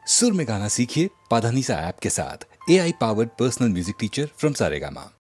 सुर में गाना सीखिए पाधानीसा ऐप के साथ। AI powered personal music teacher from Saregama.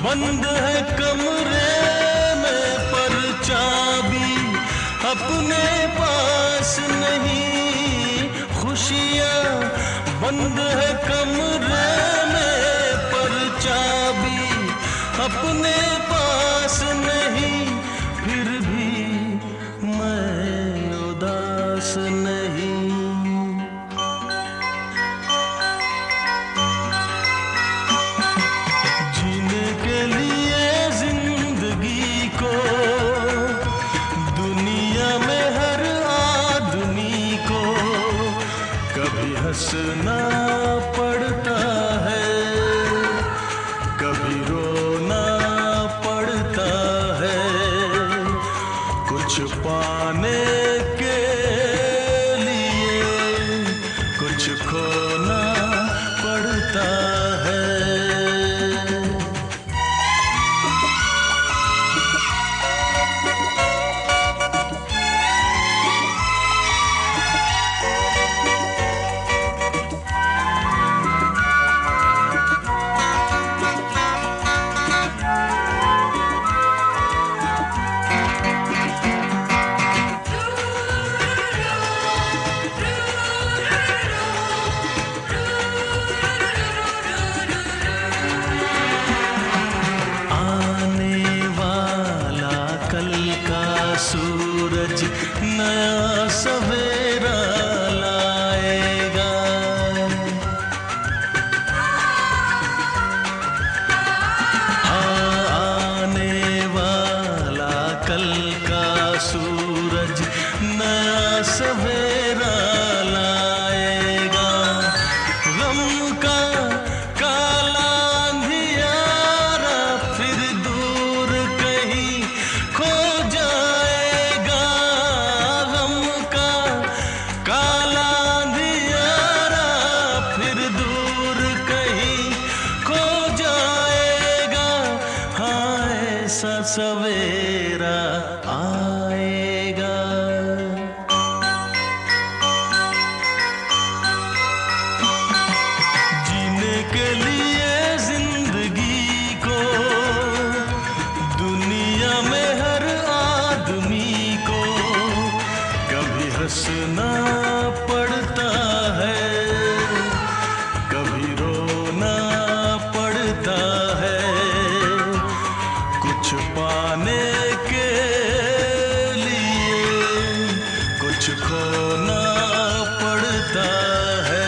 बंद है कमरे में पर चाबी अपने पास नहीं। खुशियाँ बंद है कमरे में पर चाबी अपने पास नहीं। फिर भी मैं उदास नहीं। हंसना पड़ता है, कभी रोना पड़ता है, कुछ पाने के लिए कुछ खोना पड़ता है। जैसा सवेरा आएगा। जीने के लिए जिंदगी को दुनिया में हर आदमी को कभी हंसना पड़ता है, कभी रोना पड़ता है। कुछ पाने के लिए कुछ खोना पड़ता है।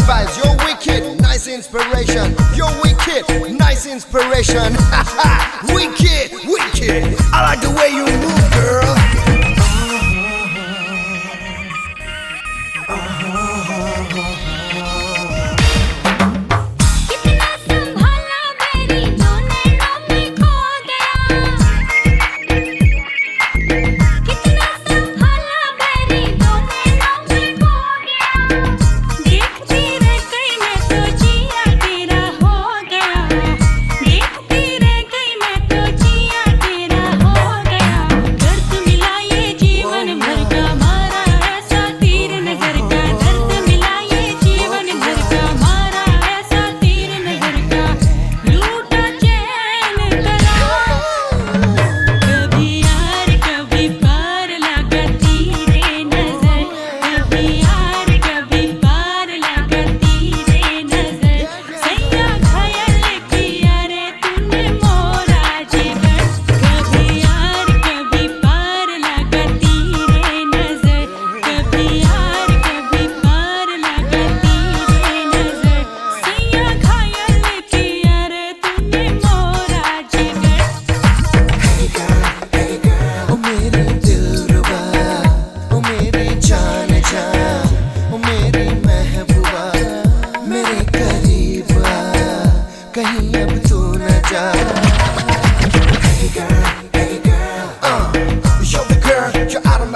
Vibes, you're wicked, nice inspiration. You're wicked, nice inspiration. Wicked, wicked. I like the way you move, girl.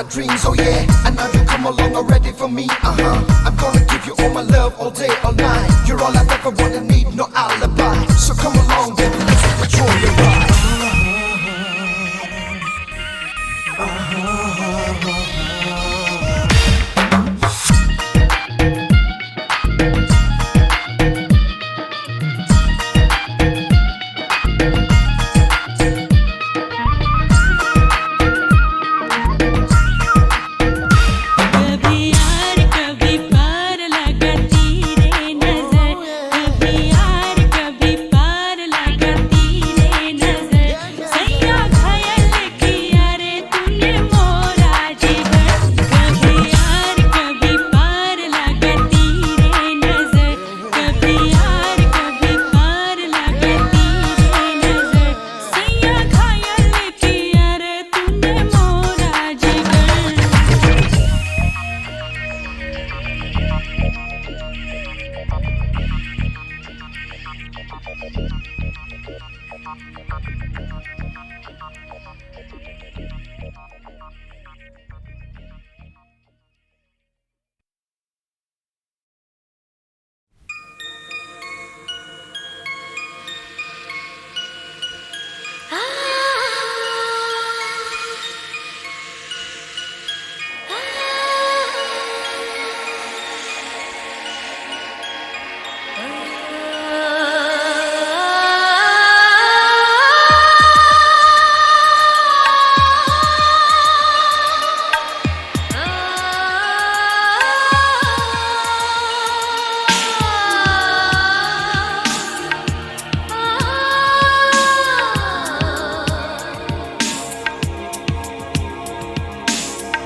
Dreams, oh yeah, and now you come along already for me, I'm gonna give you all my love all day, all night. You're all I've ever wanted, need no alibi. So come along, baby, let's enjoy your ride.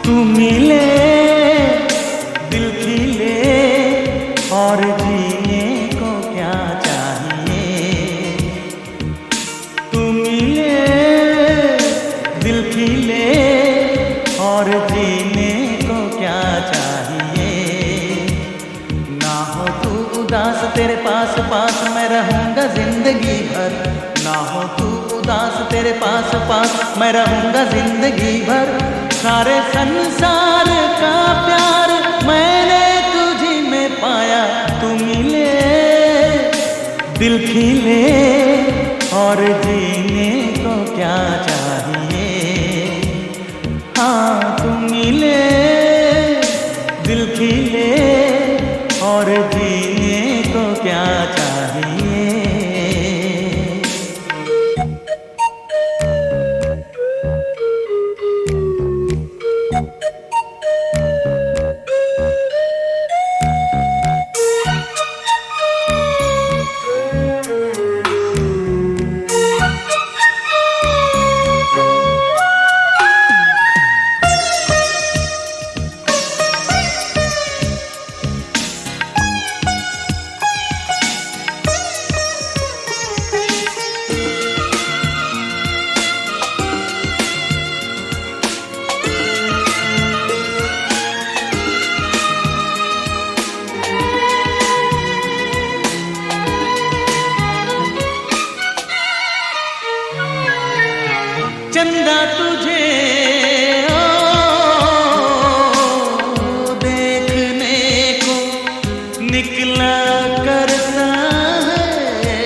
तू मिले दिल खिले और जीने को क्या चाहिए। तू मिले दिल खिले और जीने को क्या चाहिए। ना हो तू उदास तेरे पास पास मैं रहूँगा जिंदगी भर। ना हो तू उदास तेरे पास पास मैं रहूँगा जिंदगी भर। सारे संसार का प्यार मैंने तुझी में पाया। तू मिले दिल खिले और जीने को क्या चाहिए। हाँ तू मिले दिल खिले और जीने को क्या चाहिए। चंदा तुझे देखने को निकला करता है।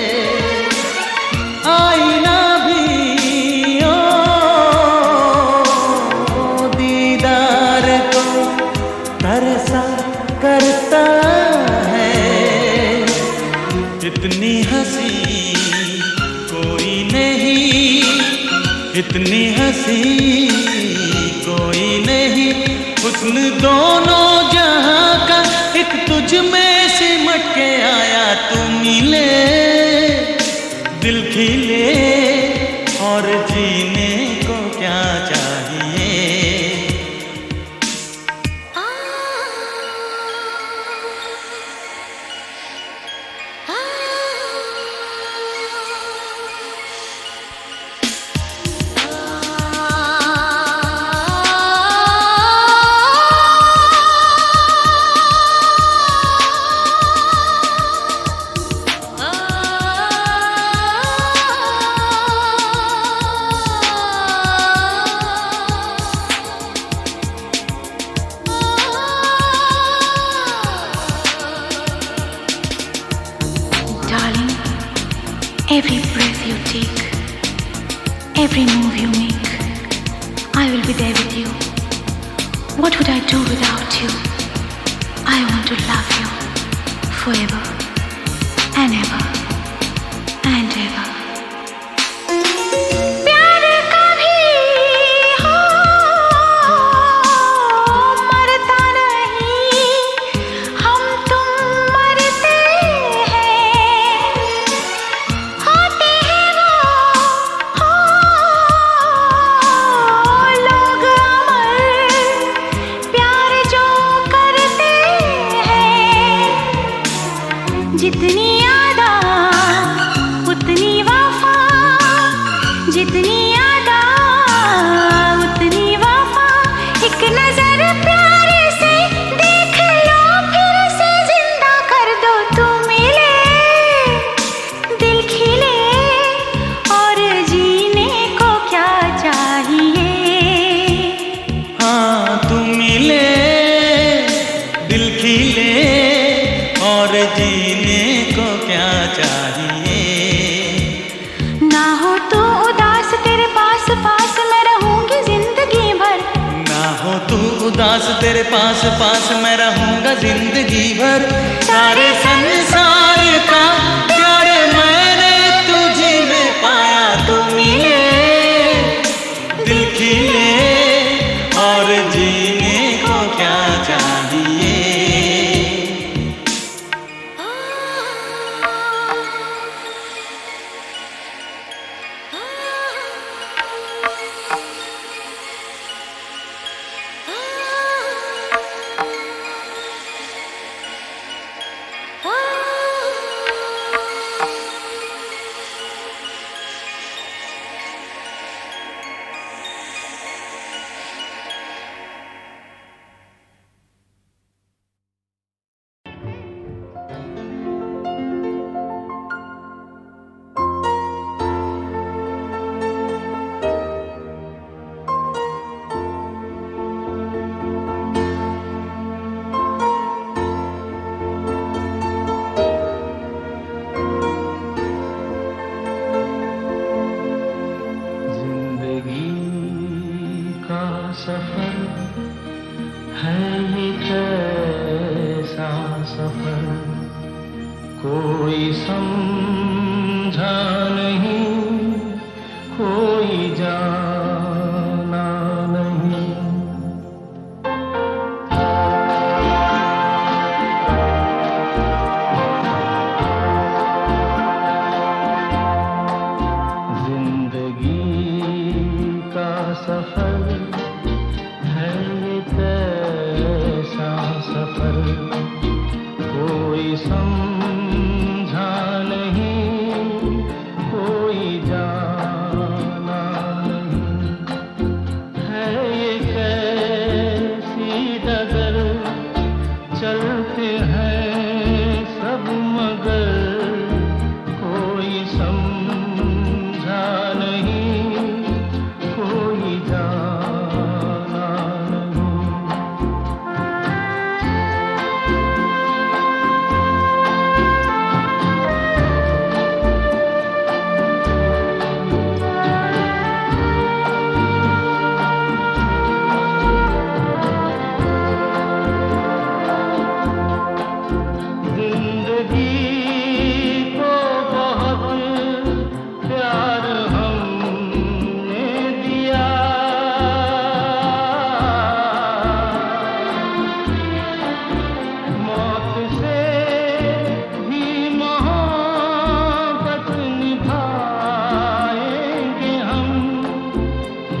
आईना भी दीदार को तरसा करता है। इतनी हंसी कोई नहीं, इतनी हंसी कोई नहीं। हुस्न दोनों जहां का एक तुझ में सिमट के आया। तू मिले दिल खिले और जीने को क्या चाहिए। Darling, every breath you take, every move you make, I will be there with you. What would I do without you? I want to love you forever and ever and ever. प्यार कभी हो मरता नहीं, हम तुम मरते हैं। होते हैं वो लोग अमर, प्यार जो करते हैं। जितनी यादा उतनी वफा, जितनी यादा उतनी वफा। एक नजर प्यार से देख लो, फिर से जिंदा कर दो। तू मिले दिल जीने को क्या चाहिए। ना हो तू उदास, तेरे पास पास मैं रहूंगी जिंदगी भर। ना हो तू उदास, तेरे पास पास मैं रहूंगा जिंदगी भर। सारे संसार का प्यार मैंने तुझी में पाया, तू मिले दिल खिले और जीने को क्या चाहिए। सफर है ये कैसा सफर, कोई समझा नहीं, कोई जाना नहीं। जिंदगी का सफर है ये कैसा सफर, कोई समझा नहीं, कोई जाना नहीं। है ये कैसी डगर, चलते हैं सब मगर, कोई समझा नहीं, कोई जाना नहीं। जिंदगी को बहुत प्यार हमने दिया, मौत से भी मोहब्बत निभाएंगे हम।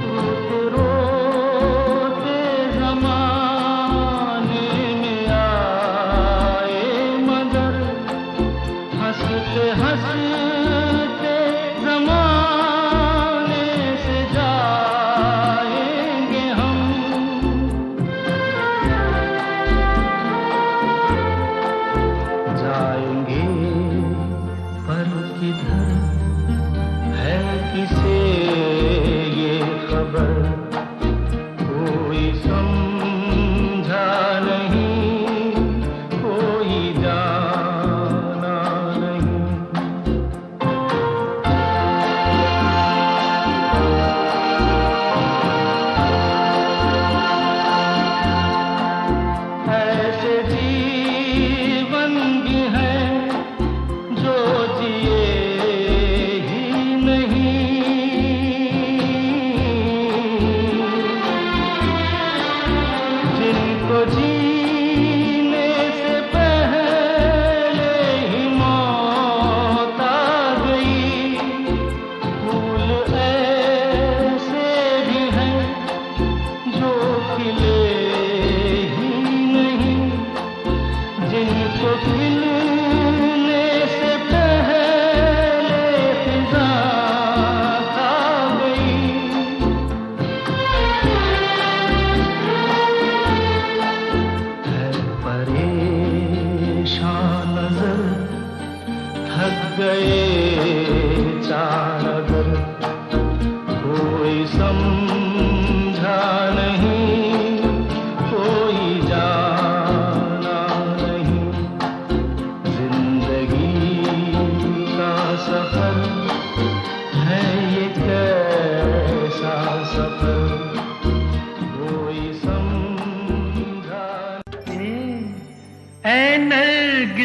रोते रोते ज़माने में आए मगर, हंसते हंसते ज़माने से जाएंगे हम। जाएंगे पर किधर है किसे ये खबर, कोई समझा नहीं, कोई जाना नहीं। ऐसे जीवन भी हैं जो जिए ही नहीं, जिनको जीने से पहले ही मौत आ गई। फूल ऐसे भी हैं जो खिले ही नहीं, जिनको खिलने से पहले फिजा खा गई। है परेशान नजर, थक गए चार अगर, कोई समझा नहीं, कोई जाना नहीं। जिंदगी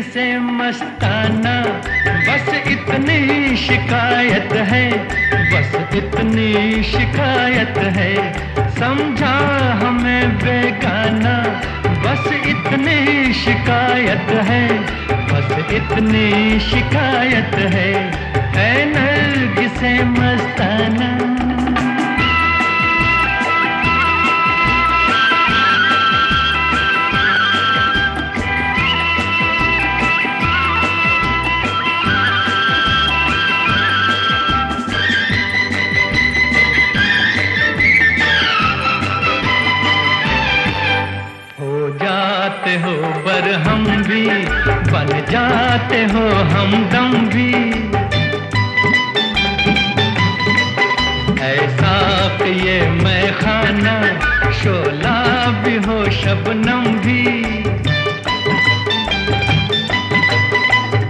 से मस्ताना, बस इतनी शिकायत है, बस इतनी शिकायत है, समझा हमें बेगाना, बस इतनी शिकायत है, बस इतनी शिकायत है, ऐ नरगिसे मस्ताना। हो बरहम भी, बन जाते हो हमदम भी, ऐसा कि ये मैं खाना, शोला भी हो शबनम भी,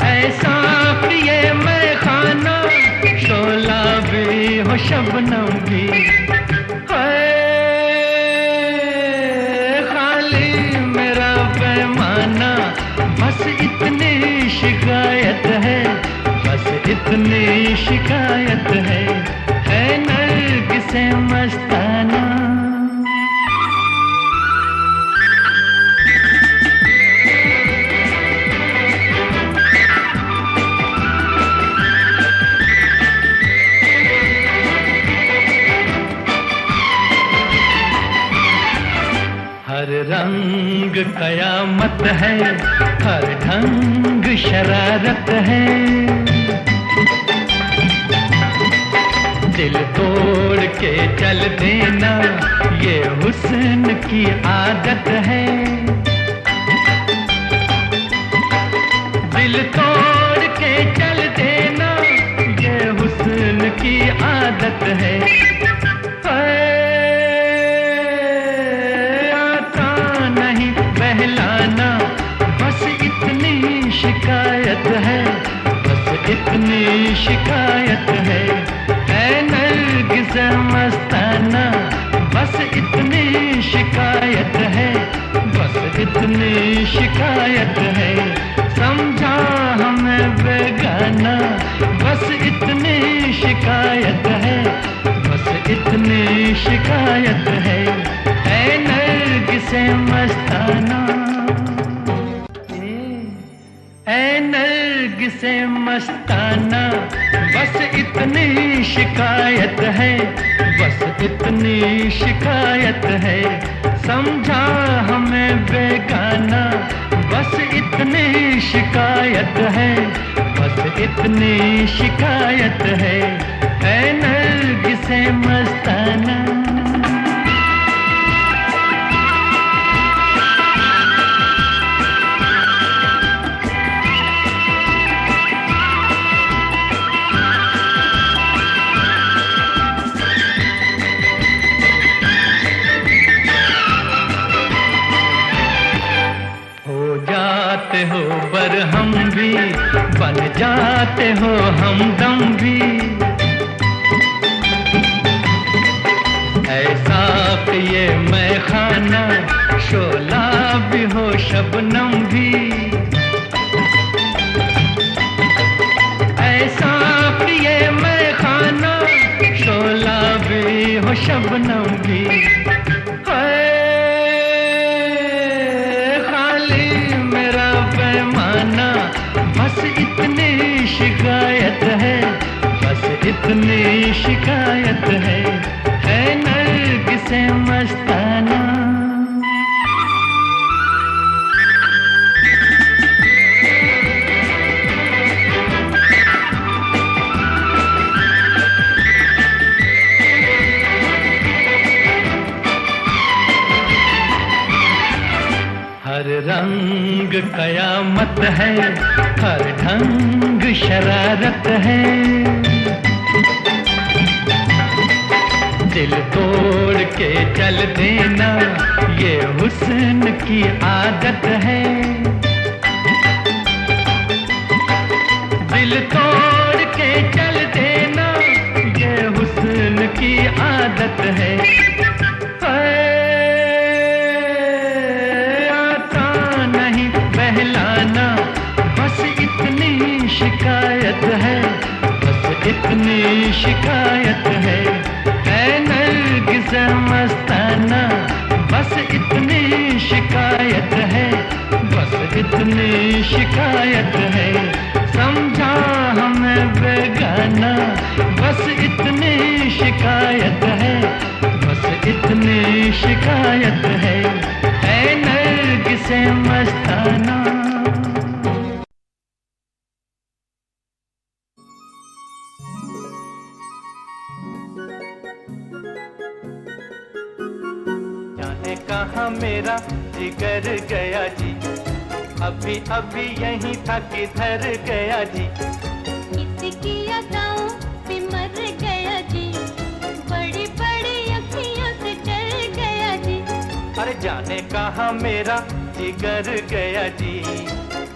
ऐसा कि ये मैं खाना, शोला भी हो शबनम भी, बस इतनी शिकायत है, बस इतनी शिकायत है नरगिसे मस्ताना। हर रंग कयामत है, हर ढंग शरारत है, दिल तोड़ के चल देना ये हुस्न की आदत है, दिल तोड़ के चल देना ये हुस्न की आदत है, बस इतनी शिकायत है, बस इतनी शिकायत है, ऐ नरगिसे मस्ताना, बस इतनी शिकायत है, बस इतनी शिकायत है, समझा हमें बेगाना, बस इतनी शिकायत है, बस इतनी शिकायत है, ऐ नरगिसे मस्ताना, ऐ नरगिसे मस्ताना, बस इतनी शिकायत है, बस इतनी शिकायत है, समझा हमें बेगाना, बस इतनी शिकायत है, बस इतनी शिकायत है, ऐ नरगिसे मस्ताना। हो बरहम भी, बन जाते हो हमदम भी, ऐसा कि ये मैं खाना, शोला भी हो शबनम भी, ऐसा कि ये मैं खाना, शोला भी हो शबनम भी, बस इतनी शिकायत है, बस इतनी शिकायत है नरगिसे मस्ताना। हर रंग कयामत है, हर ढंग शरारत है, दिल तोड़ के चल देना ये हुस्न की आदत है, दिल तोड़ के चल देना ये हुस्न की आदत है, इतनी शिकायत है नरगिस मस्ताना, बस इतनी शिकायत है, बस इतनी शिकायत है, समझा हमें बेगाना, बस इतनी शिकायत है, बस इतनी शिकायत है नरगिस मस्ताना। जाने कहाँ मेरा जिगर गया जी, अभी अभी यहीं था किधर गया जी। किसकी अदाओं पे मर गया जी, बड़ी बड़ी अखियों से डर गया जी। अरे जाने कहाँ मेरा जिगर गया जी,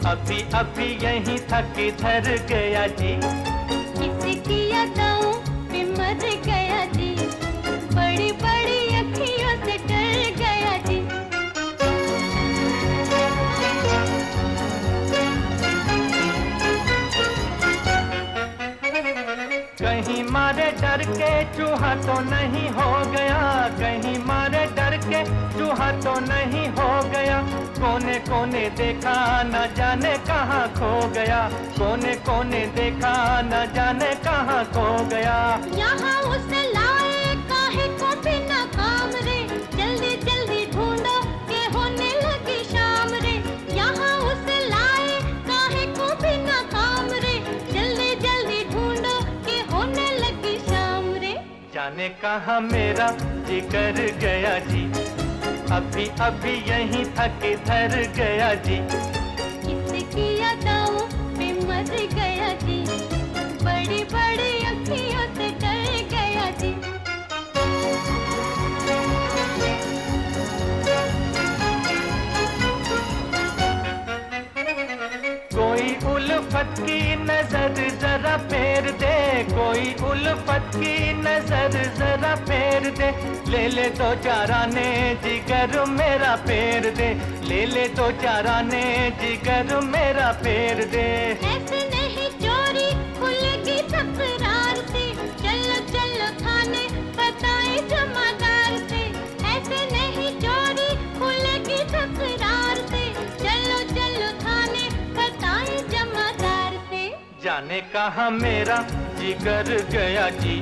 अभी अभी यहीं था किधर गया जी। किसकी अदाओं पे मर गया जी, बड़ी बड़ी अखियों से डर गया जी। कहीं मारे डर के चूहा तो नहीं हो गया, कहीं मारे डर के चूहा तो नहीं हो गया, कोने कोने देखा न जाने कहाँ खो गया, कोने कोने देखा न जाने कहाँ खो गया। यहाँ उसे लाए काहे को बिना काम रे, जल्दी जल्दी ढूंढो के होने लगी शाम रे। यहाँ उसे लाए काहे को बिना काम रे, जल्दी जल्दी ढूंढो के होने लगी शाम रे। जाने कहाँ मेरा जिगर गया जी, अभी अभी यहीं था किधर गया जी। किसकी अदाओं पे मर गया जी, बड़ी बड़ी अखियों से डर गया जी। कोई उल्फत की नजर जरा फेर दे, कोई उल्फत की नजर जरा फेर दे, ले ले तो चाराने जिगर मेरा फेर दे, ले ले तो चाराने जिगर मेरा फेर दे। ऐसे नहीं चोरी खुलेगी तकरार से, चलो चलो थाने बताए जमादार से। ऐसे नहीं चोरी खुलेगी तकरार से, चलो चलो थाने बताए जमादार से। जाने कहाँ मेरा जिगर गया जी,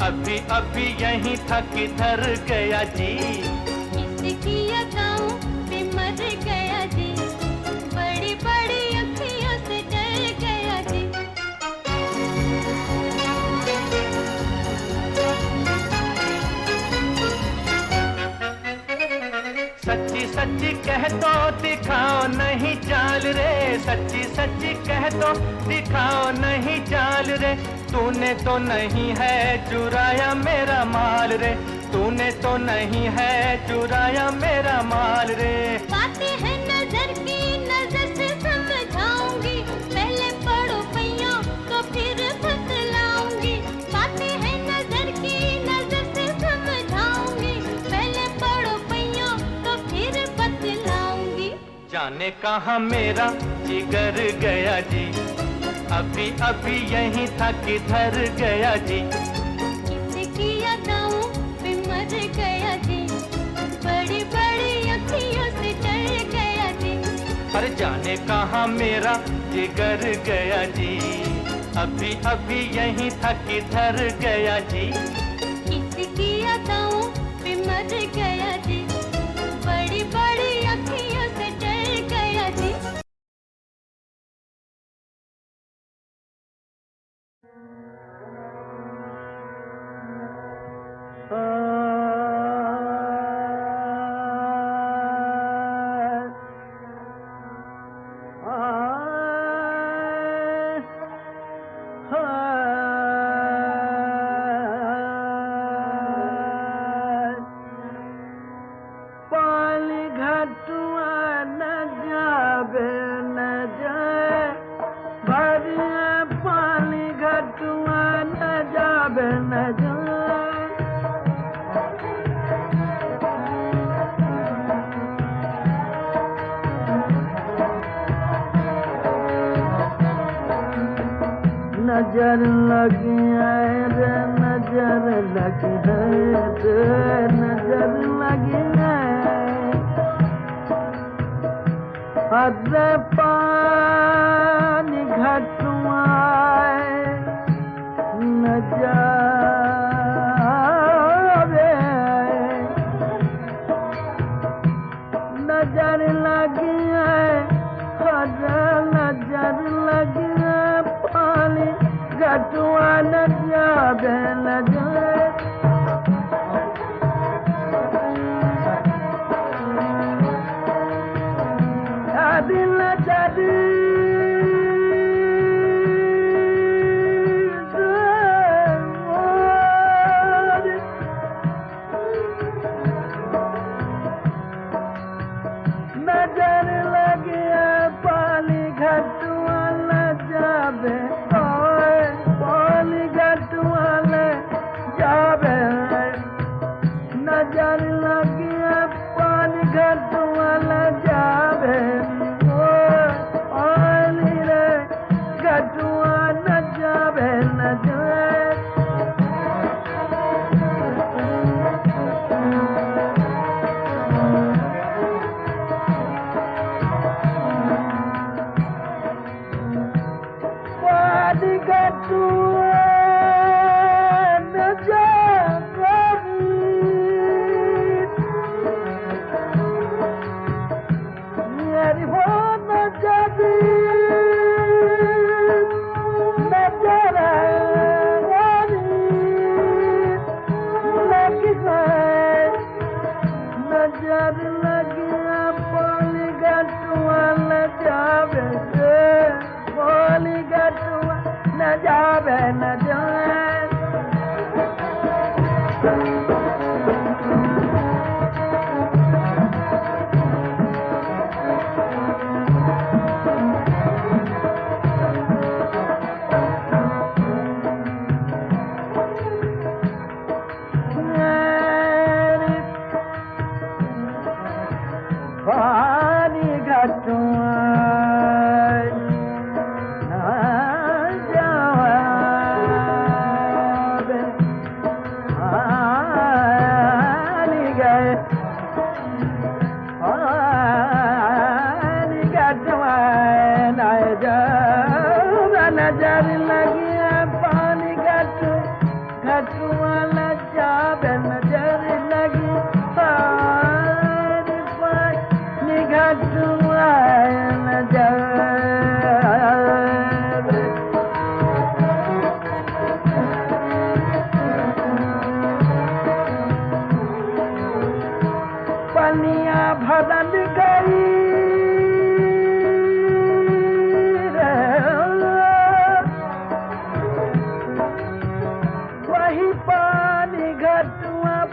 अभी अभी यहीं था किधर गया जी। किसकी अदाओं पे मर गया जी, बड़ी बड़ी अखियों से डर गया जी। सच्ची सच्ची कह तो दिखाओ नहीं चाल रे, सच्ची सच्ची कह तो दिखाओ नहीं चाल रे, तूने तो नहीं है चुराया मेरा माल रे, तूने तो नहीं है चुराया मेरा माल रे। बातें हैं नजर की, नजर से समझाऊंगी, पहले पढ़ो पैयों तो फिर बतलाऊंगी। बातें हैं नजर की, नजर से समझाऊंगी, पहले पढ़ो पैयों तो फिर बतलाऊंगी। जाने कहाँ मेरा जिगर गया जी, अभी अभी यहीं था किधर गया जी। किसकी अदाओं पे मर गया जी, बड़ी बड़ी अखियों से डर गया जी। अरे जाने कहाँ मेरा जिगर गया जी, अभी अभी यहीं था किधर गया जी। किसकी अदाओं पे मर गया जी, बड़ी बड़ी अखियों से डर गया जी। पाली घटुआ न जाबे न जाए, भरिया पाली घटुआ नजर लगी है रे नजर लगी है रे नजर लगी है अरे पानी घटुआए नजर नजर लगी है अरे नजर लगी है पानी घटुआ नजर नजर दिल जदी नजर लगी पानी घटुआ न जाबे पानी घटुआ न जाबे नजर लगी पानी घटुआ न जाबे नजर लगी पानी घटुआ न जाबे नजर लगी पानी घटुआ न जाबे पनिया भरल गई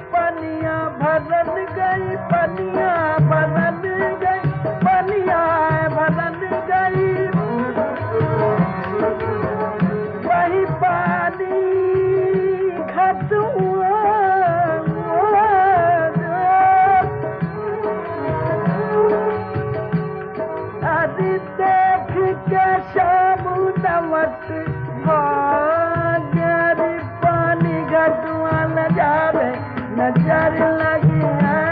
पनिया भरल गई पनिया भरल गई वही पानी घटुआ आदि देख के समुद्रवत गरी पानी घटुआ न जावे नजर लगी है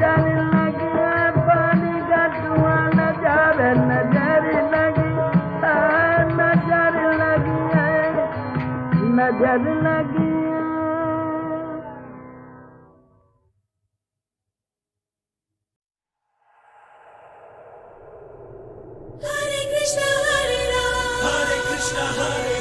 नजर लगी है पानी का धुआं नजर नजर लगी है नजर लगी है नजर लगी है। Hare Krishna Hare Ram Hare Krishna Hare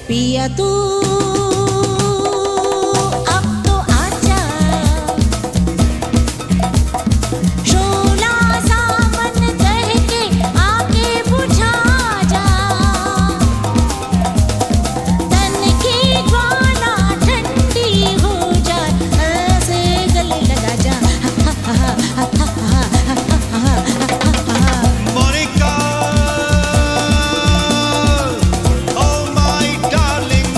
पिया तू अब तो आजा, शोला सावन कह के आके बुझा जा, तन की ज्वाला ठंडी हो जाए ऐसे गले लगा जा। Monica, oh my darling,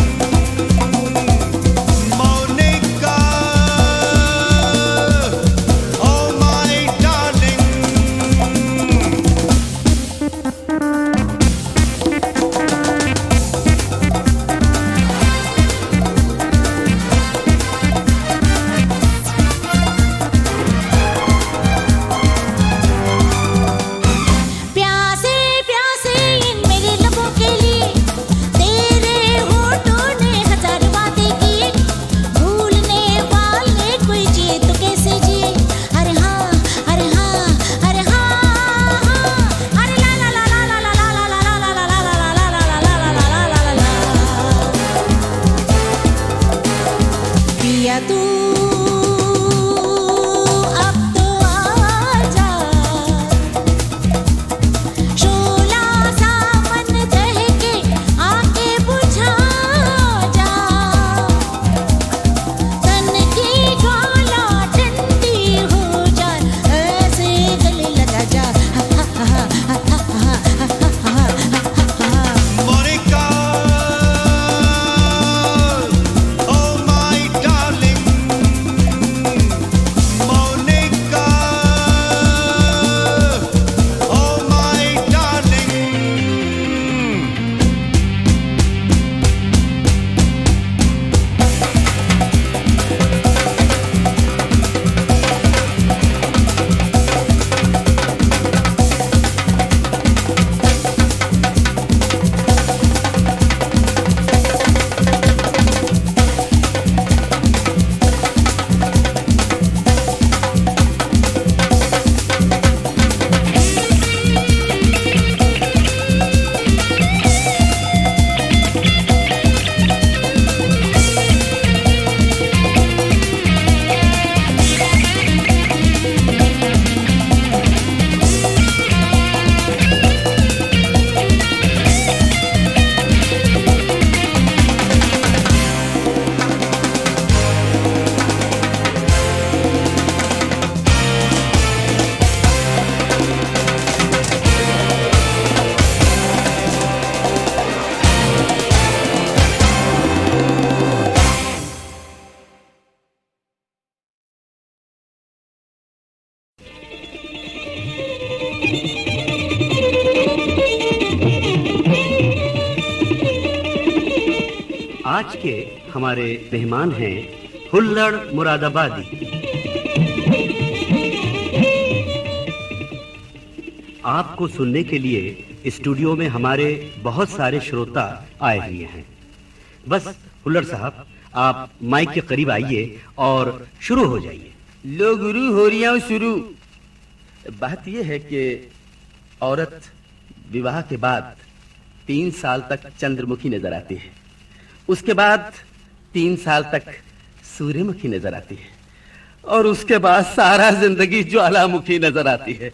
आज के हमारे मेहमान हैं हुल्लड़ मुरादाबादी। आपको सुनने के लिए स्टूडियो में हमारे बहुत सारे श्रोता आए हुए हैं। बस हुल्लड़ साहब, आप माइक के करीब आइए और शुरू हो जाइए। लो गुरु, हो रही हूं शुरू। बात यह है कि औरत विवाह के बाद 3 साल तक चंद्रमुखी नजर आती है, उसके बाद 3 साल तक सूर्यमुखी नजर आती है, और उसके बाद सारा जिंदगी ज्वालामुखी नजर आती है।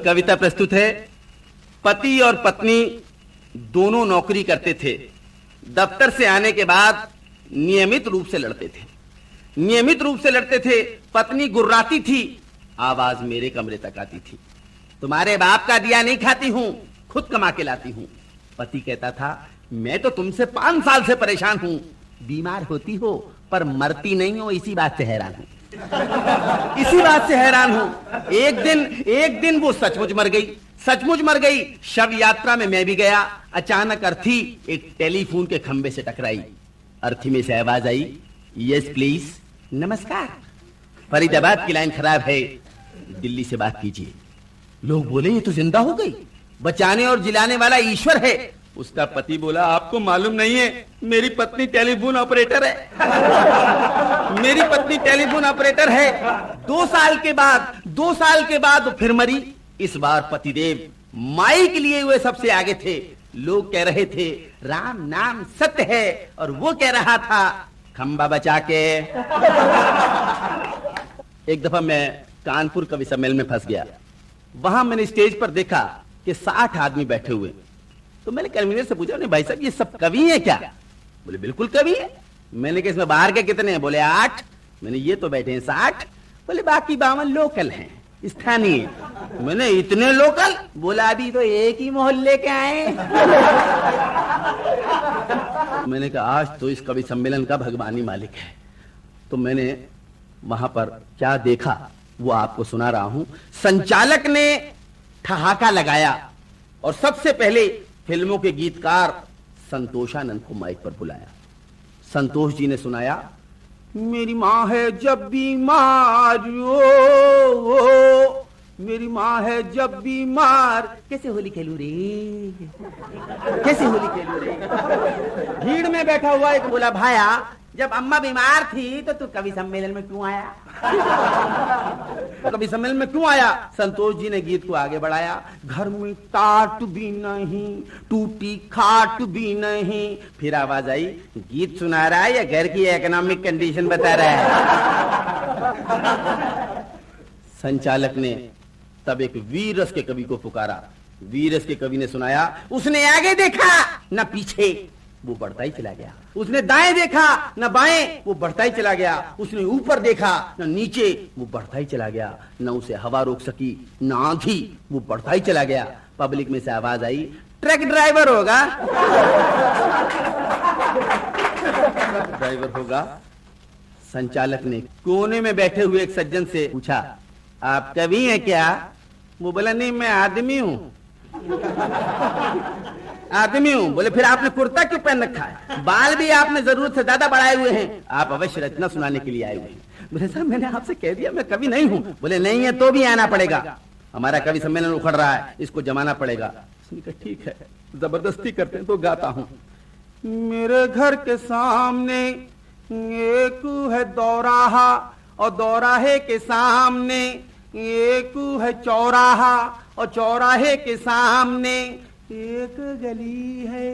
कविता प्रस्तुत है। पति और पत्नी दोनों नौकरी करते थे। दफ्तर से आने के बाद नियमित रूप से लड़ते थे। पत्नी गुर्राती थी, आवाज मेरे कमरे तक आती थी। तुम्हारे बाप का दिया नहीं खाती हूं, खुद कमा के लाती हूं। पति कहता था, मैं तो तुमसे 5 साल से परेशान हूं। बीमार होती हो पर मरती नहीं हो, इसी बात से हैरान हूं। एक दिन वो सचमुच मर गई। शव यात्रा में मैं भी गया। अचानक अर्थी एक टेलीफोन के खंबे से टकराई। अर्थी में से आवाज आई, यस प्लीज, नमस्कार, फरीदाबाद की लाइन खराब है, दिल्ली से बात कीजिए। लोग बोले, ये तो जिंदा हो गई, बचाने और जिलाने वाला ईश्वर है। उसका पति बोला, आपको मालूम नहीं है, मेरी पत्नी टेलीफोन ऑपरेटर है। 2 साल के बाद फिर मरी। इस बार पतिदेव माई के लिए हुए सबसे आगे थे। लोग कह रहे थे, राम नाम सत्य है, और वो कह रहा था, खंबा बचा के। एक दफा मैं कानपुर कवि सम्मेलन में फंस गया। वहां मैंने स्टेज पर देखा कि 60 आदमी बैठे हुए। तो मैंने कन्वीनर से पूछा, भाई साहब ये सब कवि हैं क्या? बोले बिल्कुल कवि है। मैंने कहा इसमें बाहर के कितने हैं? बोले 8। मैंने ये तो बैठे हैं 60। बोले बाकी 52 लोकल हैं, स्थानीय। मैंने इतने लोकल? बोला अभी तो एक ही मोहल्ले के आए। मैंने कहा आज तो इस कवि सम्मेलन का भगवान ही मालिक है। तो मैंने वहां पर क्या देखा वो आपको सुना रहा हूं। संचालक ने ठहाका लगाया और सबसे पहले फिल्मों के गीतकार संतोषानंद को माइक पर बुलाया। संतोष जी ने सुनाया, मेरी माँ है जब बीमार, मेरी माँ है जब बीमार। कैसे होली खेलू रे? भीड़ में बैठा हुआ एक बोला, भाया जब अम्मा बीमार थी तो तू कवि सम्मेलन में क्यों आया? संतोष जी ने गीत को आगे बढ़ाया। घर में टाट भी नहीं, टूटी खाट भी नहीं। फिर आवाज आई, गीत सुना रहा है या घर की इकोनॉमिक कंडीशन बता रहा है? संचालक ने तब एक वीर रस के कवि को पुकारा। वीर रस के कवि ने सुनाया, उसने आगे देखा न पीछे, वो बढ़ता ही चला गया। उसने दाएं देखा न बाएं, वो बढ़ता ही चला गया। उसने ऊपर देखा न नीचे, वो बढ़ता ही चला गया। न उसे हवा रोक सकी न आंधी, वो बढ़ता ही चला गया। पब्लिक में से आवाज आई, ट्रक ड्राइवर होगा। संचालक ने कोने में बैठे हुए एक सज्जन से पूछा, आप कवि हैं क्या? वो बोला, नहीं मैं आदमी हूं। बोले फिर आपने कुर्ता क्यों पहन रखा है? बाल भी आपने जरूरत से ज्यादा बढ़ाए हुए हैं। आप अवश्य रचना सुनाने के लिए आए हुए हैं। बोले साहब मैंने आपसे कह दिया मैं कवि नहीं हूं। बोले नहीं है तो भी आना पड़ेगा, हमारा कवि सम्मेलन उखड़ रहा है, इसको जमाना पड़ेगा। उसने कहा ठीक है, जबरदस्ती करते हैं तो गाता हूं। मेरे घर के सामने एक है दौराहा, और दौराहे के सामने एक है चौराहा, और चौराहे के सामने एक गली है,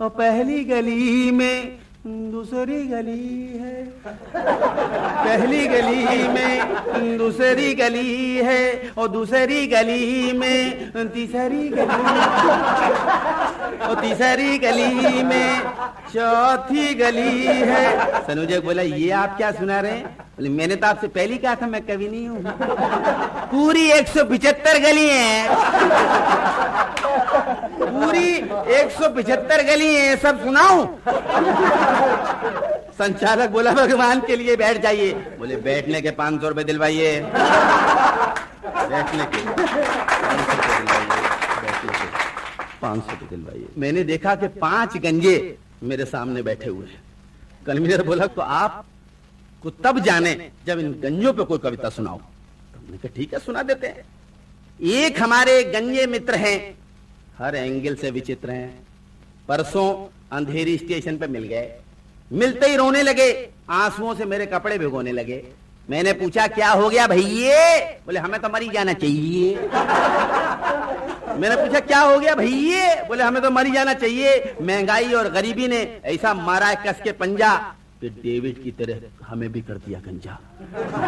और पहली गली में दूसरी गली है, पहली गली में दूसरी गली है, और दूसरी गली में तीसरी गली, और तीसरी गली में चौथी गली है। सनुजय बोला, ये आप क्या सुना रहे हैं? बोले मैंने तो आपसे पहले कहा था मैं कवि नहीं हूं। पूरी 175 गली है, पूरी 175 गली है, सब सुनाऊं? संचालक बोला, भगवान के लिए बैठ जाइए। बोले बैठने के 500 रुपए दिलवाइए। बैठने के 500 रुपये दिलवाइए। मैंने देखा कि 5 गंजे मेरे सामने बैठे हुए हैं। कन्वीनर बोला तो आप को तब जाने जब इन गंजों पे कोई कविता सुनाओ। तो हमने कहा ठीक है, सुना देते हैं। एक हमारे गंजे मित्र हैं, हर एंगल से विचित्र हैं। परसों अंधेरी स्टेशन पे मिल गए, मिलते ही रोने लगे, आंसुओं से मेरे कपड़े भिगोने लगे। मैंने पूछा क्या हो गया भैये? बोले हमें तो मरी जाना चाहिए। मैंने पूछा क्या हो गया भैये? बोले हमें तो मरी जाना चाहिए। महंगाई और गरीबी ने ऐसा मारा है कस के पंजा कि डेविड की तरह हमें भी कर दिया गंजा।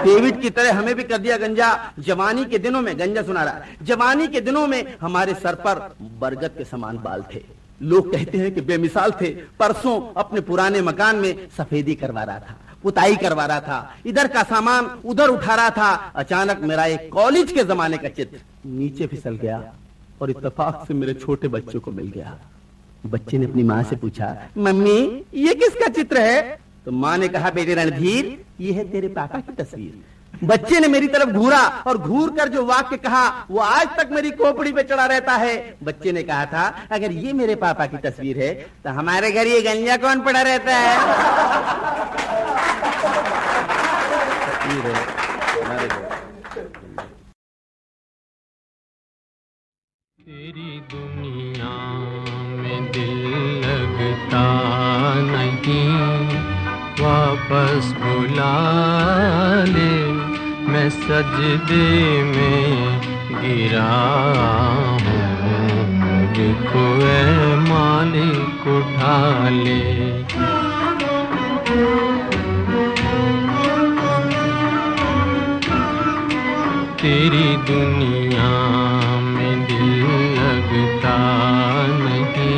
डेविड की तरह हमें भी कर दिया गंजा। जवानी के दिनों में, गंजा सुना रहा, जवानी के दिनों में हमारे सर पर बरगद के समान बाल थे। लोग कहते हैं कि बेमिसाल थे। परसों अपने पुराने मकान में सफेदी करवा रहा था, पुताई करवा रहा था, इधर का सामान उधर उठा रहा था। अचानक मेरा एक कॉलेज के जमाने का चित्र नीचे फिसल गया और इत्तेफाक से मेरे छोटे बच्चों को मिल गया। बच्चे ने अपनी माँ से पूछा, मम्मी ये किसका चित्र है? तो माँ ने कहा, बेटे रणधीर ये है तेरे पापा की तस्वीर। बच्चे ने मेरी तरफ घूरा और घूर कर जो वाक्य कहा वो आज तक मेरी खोपड़ी पे चढ़ा रहता है। बच्चे ने कहा था, अगर ये मेरे पापा की तस्वीर है तो हमारे घर ये गंजा कौन पड़ा रहता है? तेरी दुनिया में दिल लगता नहीं, वापस बुला ले, मैं सजदे में गिरा हूँ, मुझको ऐ मालिक उठा ले। तेरी दुनिया में दिल लगता नहीं।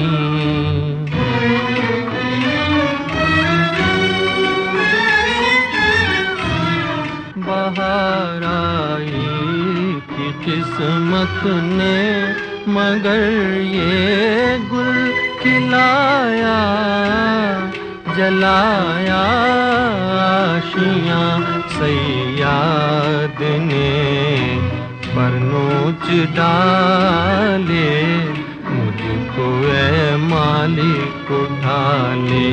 बाहर आई कि किस्मत ने मगर ये गुल खिलाया, जलाया आशियाँ सैयाद ने पर नोच डाले, मुझको ऐ मालिक उठा ले।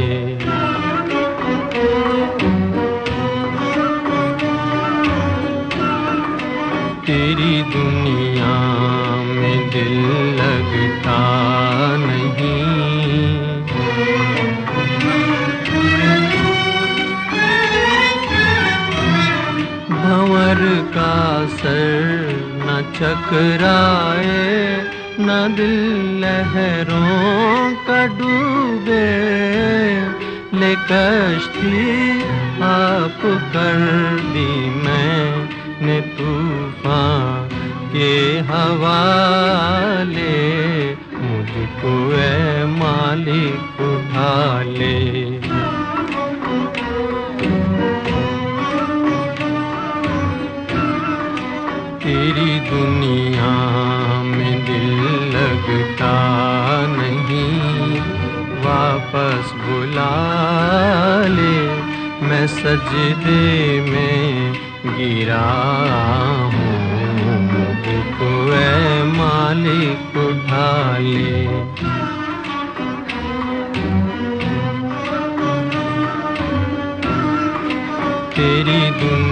तेरी दुनिया में दिल लगता नहीं। भंवर का सर न चकराए, न दिल लहरों का डूबे, ले कश्ती आप कर दी मैंने तूफान के हवाले, मुझको ऐ मालिक उठा ले। तेरी दुनिया में दिल लगता नहीं, वापस बुला ले, मैं सजदे में गिरा हूँ, मुझको ऐ मालिक उठा ले। तेरी दुनिया